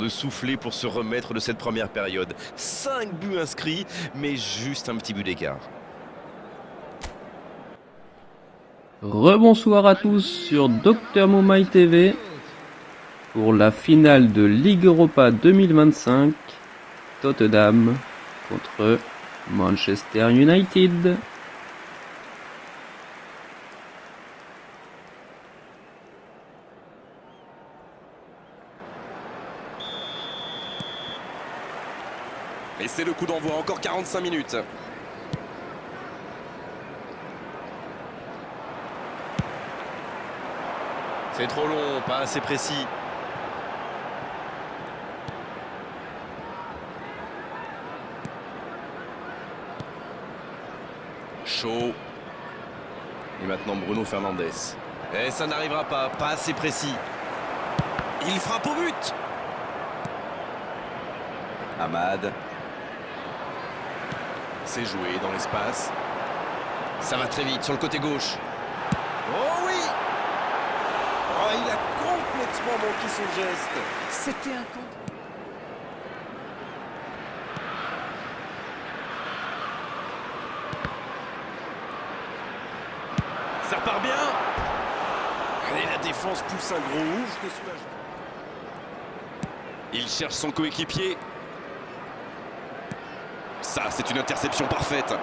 de souffler pour se remettre de cette première période. 5 buts inscrits, mais juste un petit but d'écart. Rebonsoir à tous sur Dr Moumaï TV pour la finale de Ligue Europa 2025, Tottenham contre Manchester United. Et c'est le coup d'envoi, encore 45 minutes. C'est trop long, pas assez précis. Chaud. Et maintenant Bruno Fernandes. Et ça n'arrivera pas, pas assez précis. Il frappe au but. Amad. C'est joué dans l'espace. Ça va très vite sur le côté gauche. Oh oui! Oh, il a complètement manqué son geste. C'était un contre. Ça part bien. Et la défense pousse un gros ouf de soulagement. Il cherche son coéquipier. Ça, c'est une interception parfaite.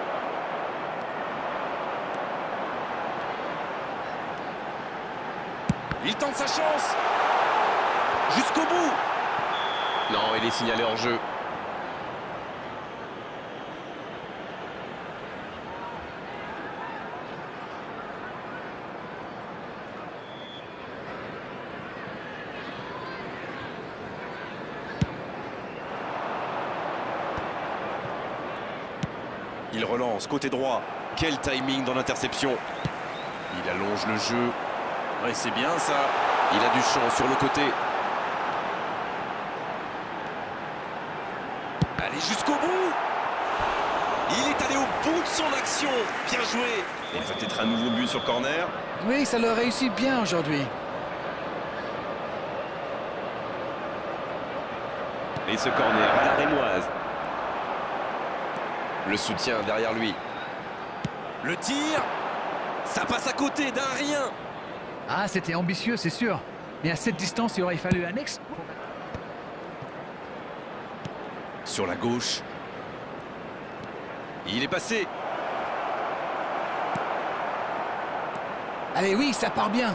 Il tente sa chance. Jusqu'au bout. Non, il est signalé hors jeu. Il relance, côté droit. Quel timing dans l'interception. Il allonge le jeu. Ouais, c'est bien ça. Il a du champ sur le côté. Allez, jusqu'au bout. Il est allé au bout de son action. Bien joué. Et peut-être un nouveau but sur corner. Oui, ça leur réussit bien aujourd'hui. Et ce corner à la rémoise. Le soutien derrière lui. Le tir. Ça passe à côté d'un rien. Ah, c'était ambitieux, c'est sûr. Mais à cette distance, il aurait fallu un exploit. Sur la gauche. Il est passé. Allez, oui, ça part bien.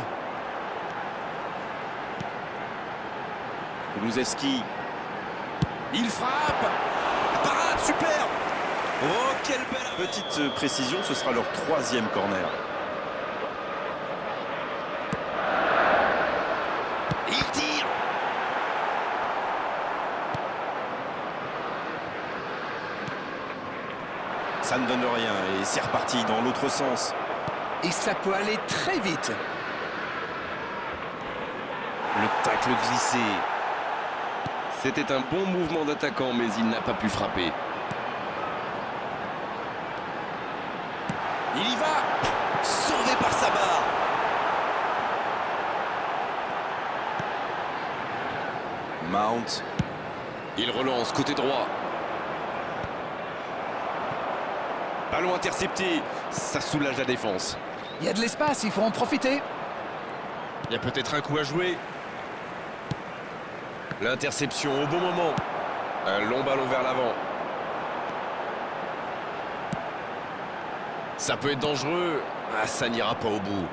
Kulusevski. Il frappe. Parade, super. Oh, quelle belle... Petite précision, ce sera leur 3e corner. Il tire. Ça ne donne rien et c'est reparti dans l'autre sens. Et ça peut aller très vite. Le tacle glissé. C'était un bon mouvement d'attaquant, mais il n'a pas pu frapper. Il y va. Sauvé par sa barre. Mount. Il relance côté droit. Ballon intercepté. Ça soulage la défense. Il y a de l'espace, il faut en profiter. Il y a peut-être un coup à jouer. L'interception au bon moment. Un long ballon vers l'avant. Ça peut être dangereux. Ah, ça n'ira pas au bout.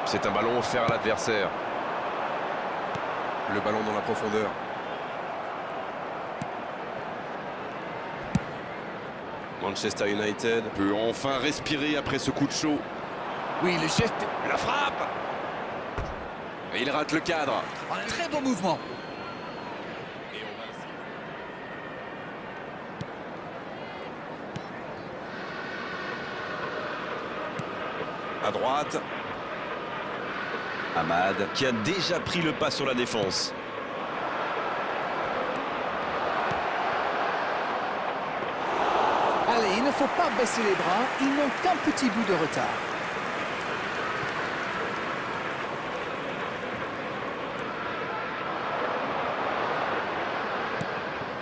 C'est un ballon offert à l'adversaire. Le ballon dans la profondeur. Manchester United peut enfin respirer après ce coup de chaud. Oui, le geste. La frappe. Et il rate le cadre. Un très bon mouvement. À droite. Amad qui a déjà pris le pas sur la défense. Allez, il ne faut pas baisser les bras. Ils n'ont qu'un petit bout de retard.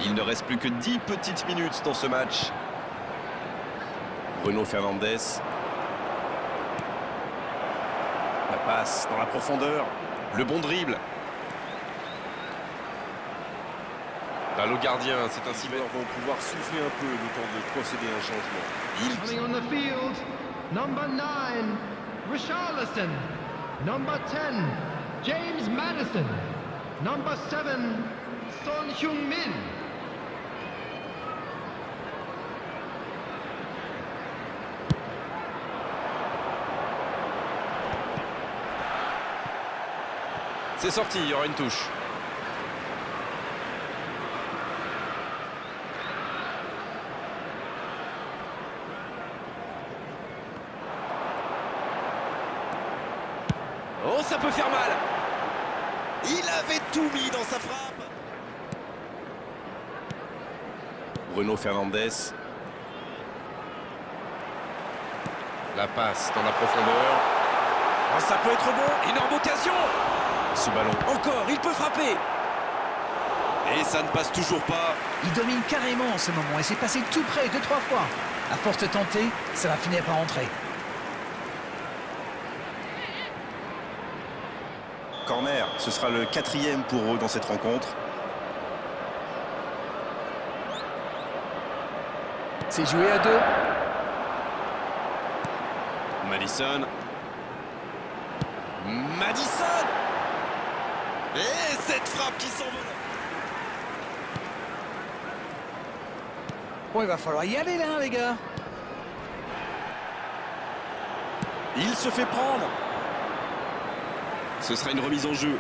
Il ne reste plus que 10 petites minutes dans ce match. Bruno Fernandes. La passe dans la profondeur. Le bon dribble. Là, le gardien, c'est un cyber. Vont pouvoir souffler un peu le temps de procéder à un changement. Coming on the field, number 9, Richarlison. Number 10, James Madison. Number 7, Son Heung-min. C'est sorti, il y aura une touche. Oh, ça peut faire mal. Il avait tout mis dans sa frappe. Bruno Fernandes. La passe dans la profondeur. Oh, ça peut être bon. Énorme occasion. Ce ballon, encore, il peut frapper. Et ça ne passe toujours pas. Il domine carrément en ce moment et c'est passé tout près 2-3 fois. À force de tenter, ça va finir par entrer. Corner, ce sera le 4e pour eux dans cette rencontre. C'est joué à 2. Madison. Madison. Et cette frappe qui s'envole. Bon, il va falloir y aller là, les gars. Il se fait prendre. Ce sera une remise en jeu.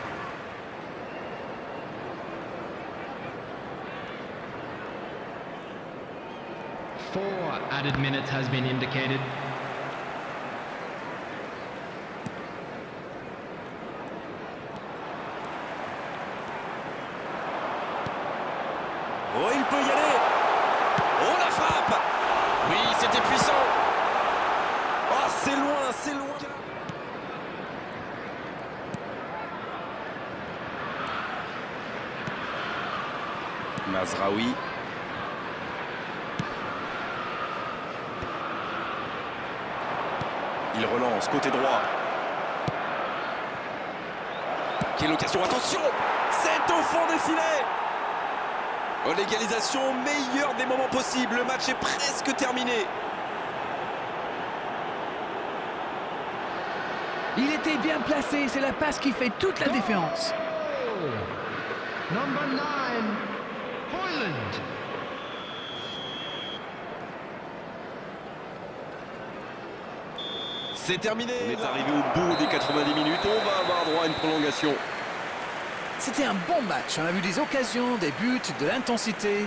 Four added minutes has been indicated. Oh, il peut y aller. Oh, la frappe. Oui, c'était puissant. Oh, c'est loin, c'est loin. Mazraoui. Il relance, côté droit. Quelle occasion, attention. C'est au fond des filets. Oh, l'égalisation, meilleur des moments possibles. Le match est presque terminé. Il était bien placé, c'est la passe qui fait toute la différence. Number 9, Hoyland. C'est terminé. On est arrivé au bout des 90 minutes. On va avoir droit à une prolongation. C'était un bon match, on a vu des occasions, des buts, de l'intensité.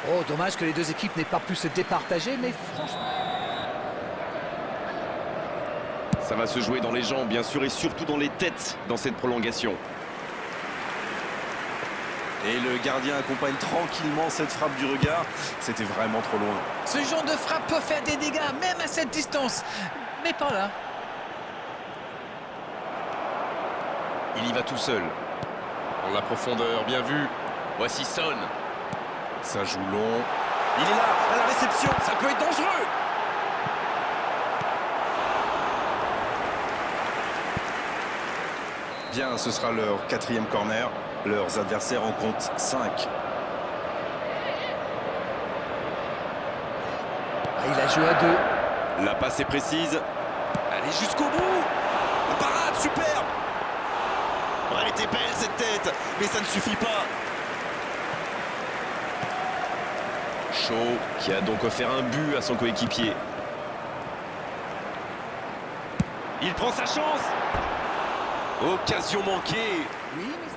Oh, dommage que les deux équipes n'aient pas pu se départager, mais franchement... Ça va se jouer dans les jambes, bien sûr, et surtout dans les têtes dans cette prolongation. Et le gardien accompagne tranquillement cette frappe du regard. C'était vraiment trop loin. Ce genre de frappe peut faire des dégâts, même à cette distance. Mais pas là. Il y va tout seul. Dans la profondeur, bien vu. Voici Son. Ça joue long. Il est là, à la réception. Ça peut être dangereux. Bien, ce sera leur 4e corner. Leurs adversaires en comptent 5. Il a joué à 2. La passe est précise. Allez jusqu'au bout. La parade, superbe. Oh, elle était belle cette tête, mais ça ne suffit pas. Shaw qui a donc offert un but à son coéquipier. Il prend sa chance. Occasion manquée. Oui, mais...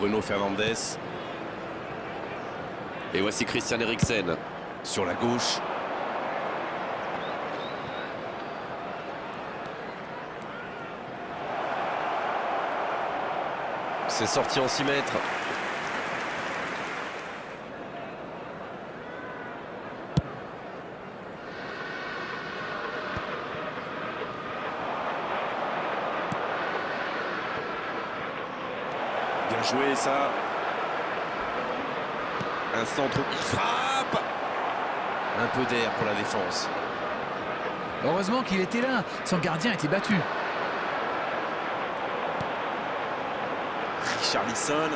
Bruno Fernandes. Et voici Christian Eriksen sur la gauche. C'est sorti en 6 mètres. Bien joué ça. Un centre, il frappe. Un peu d'air pour la défense. Heureusement qu'il était là. Son gardien était battu. Richarlison.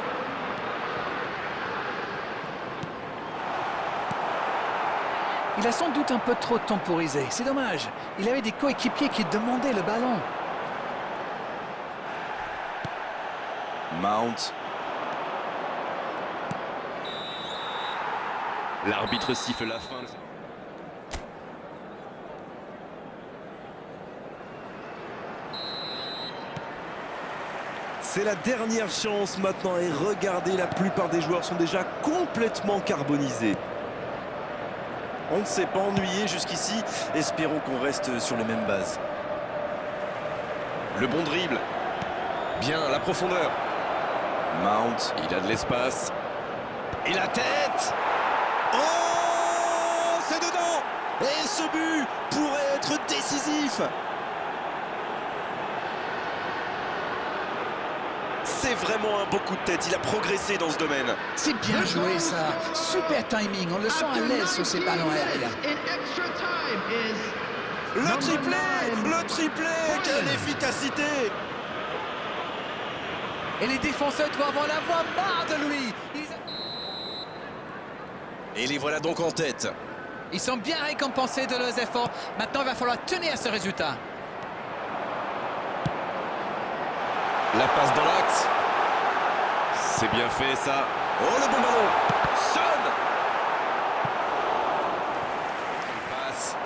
Il a sans doute un peu trop temporisé. C'est dommage. Il avait des coéquipiers qui demandaient le ballon. Mount. L'arbitre siffle la fin. C'est la dernière chance maintenant et regardez, la plupart des joueurs sont déjà complètement carbonisés. On ne s'est pas ennuyé jusqu'ici, espérons qu'on reste sur les mêmes bases. Le bon dribble. Bien, la profondeur. Mount, il a de l'espace. Et la tête. Oh, c'est dedans! Et ce but pourrait être décisif! C'est vraiment un beau coup de tête, il a progressé dans ce domaine. C'est bien joué ça. Super timing. On le sent à l'aise sur ses ballons aériens. In extra time is Le number triplé! 9. Le triplé! Quelle efficacité! Et les défenseurs doivent en avoir marre de lui. Et les voilà donc en tête. Ils sont bien récompensés de leurs efforts. Maintenant, il va falloir tenir ce résultat. La passe dans l'axe. C'est bien fait ça. Oh, le bon ballon. Son. Il passe.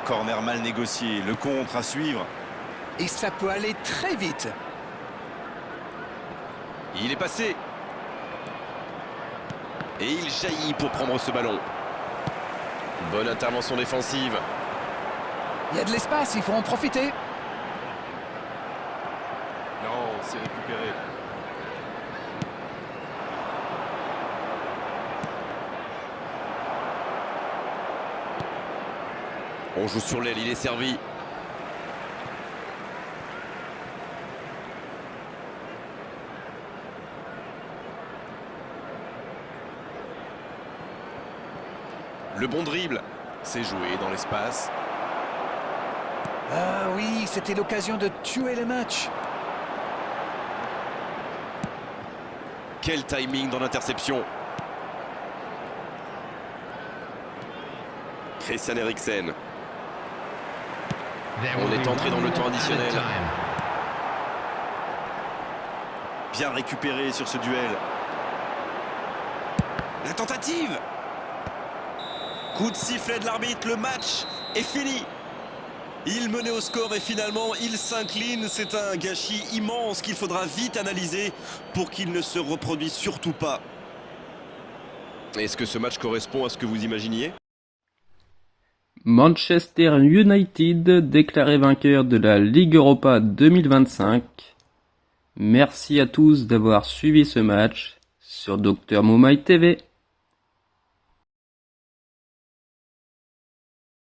Corner mal négocié, le contre à suivre. Et ça peut aller très vite. Il est passé. Et il jaillit pour prendre ce ballon. Bonne intervention défensive. Il y a de l'espace, il faut en profiter. Non, c'est récupéré. On joue sur l'aile, il est servi. Le bon dribble, c'est joué dans l'espace. Ah oui, c'était l'occasion de tuer le match. Quel timing dans l'interception. Christian Eriksen. There On will est be entré dans le 1 temps minute added additionnel. time. Bien récupéré sur ce duel. La tentative. Coup de sifflet de l'arbitre, le match est fini. Il menait au score et finalement il s'incline. C'est un gâchis immense qu'il faudra vite analyser pour qu'il ne se reproduise surtout pas. Est-ce que ce match correspond à ce que vous imaginiez? Manchester United déclaré vainqueur de la Ligue Europa 2025. Merci à tous d'avoir suivi ce match sur Dr Moumaï TV.